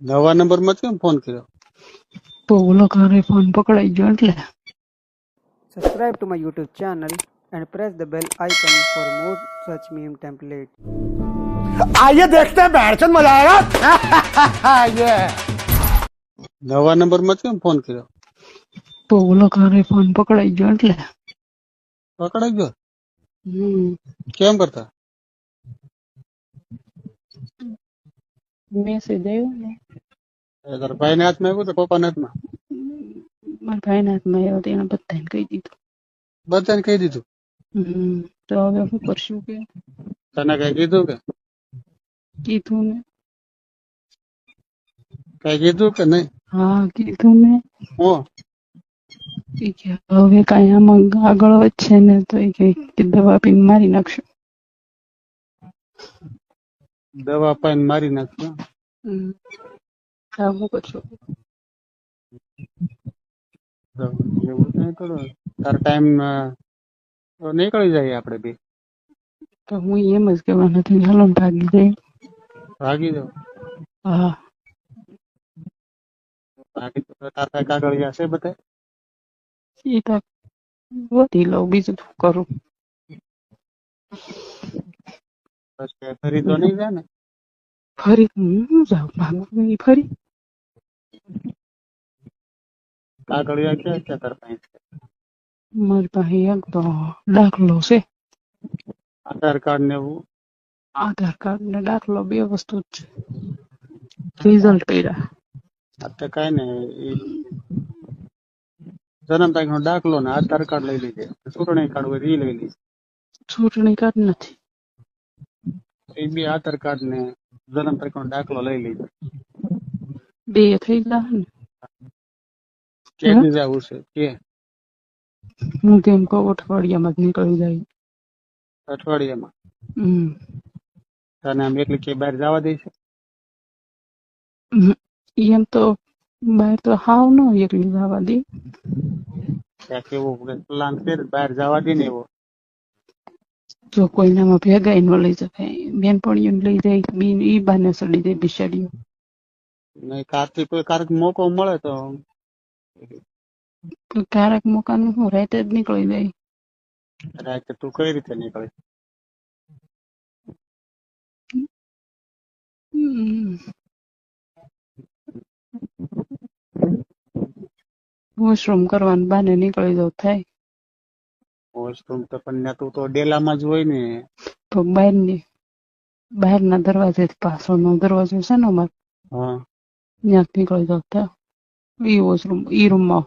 નવા નંબર માં કેમ ફોન કર્યો? તો ઓલો ઘરે ફોન પકડાઈ ગયો એટલે. Subscribe to my YouTube channel and press the bell icon for more such meme templates. आइए देखते हैं बैठचंद मजा आएगा ये નવા નંબર માં કેમ ફોન કર્યો? તો ઓલો ઘરે ફોન પકડાઈ ગયો એટલે. પકડાઈ ગયો? કેમ કરતા? મેસેજ આવ્યો ને તારા ભાઈ ના હાથમાં આવ્યું તો પપ્પા ના હાથમાં? મારા ભાઈના હાથમાં આવ્યો તો એને બધાને કહી દીધું. બધાને કહી દીધું? તો હવે શું કરશું કે તને કઈ કીધું કે? કીધું ને. કઈ કીધું કે નહીં? હા કીધું ને. હું ઈ કે હવે કાંઈ આમાં આગળ વધશે ને તો એ કે દવા પીને મારી નાખશું. દવા પાઈને મારી નાખજો. હા શું કરશું? એવું નહીં કરો. તાર ટાઈમ નીકળી જાય આપડે બે. તો હું એમ જ કહેવા નથી હાલો ને ભાગી જાય. ભાગી જાવ? હા ભાગી તો તાર કઈ કાગળિયા છે બધા? એ તો વધી લઉં બીજું શું કરું. પછી ફરી તો નહીં જાય ને? ફરી હું જાઉં ભાગું ઈ ફરી. કાગળિયા ક્યાં ક્યાં તાર પાસે છે? મારી પાસે એક તો દાખલો છે. આધાર કાર્ડ ને એવું? આધાર કાર્ડ ને દાખલો બે વસ્તુ જ છે. રિઝલ્ટ કર્યા. અત્યારે કઈ ને જન્મ તારીખ નો દાખલો ને આધાર કાર્ડ લઈ લીધે. ચૂંટણી કાર્ડ હોય એ લઈ લીધે. ચૂંટણી કાર્ડ નથી. એ બે આધાર કાર્ડ ને જન્મ તારીખ નો દાખલો લઈ લીધો. બે થઈ જાય ને. કે બીજા આવું છે કે હું કેમ કહું અઠવાડિયામાં જ નીકળી જાય. અઠવાડિયામાં? તને આમ એટલે કે બહાર જવા દે છે? એમ તો બહાર તો હાવ ન એકલી જવા દે. ક્યાંક એવો પ્લાન કરે બહાર જવા દે ને એવો. જો કોઈનામાં ભેગા ન લઈ જાય બેનપણીઓને લઈ જાય બેન ઈ બાને સડી જાય બિચારીઓ. નહીં કારથી કોઈ કારક મોકો મળે તો. ક્યારેક મોકાનું હું રાતે જ નીકળી જાય. રાતે તું કઈ રીતે નીકળે? વોશરૂમ કરવાનું બાને નીકળી જાવ થાય. વોશરૂમ તો પણ તું તો ડેલામાં જ હોય ને. તો બહારના દરવાજે પાછળનો દરવાજો છે ને અમારે હા ત્યાં નીકળી જાવ થાય. ઈ વોશરૂમ ઈ રૂમમાં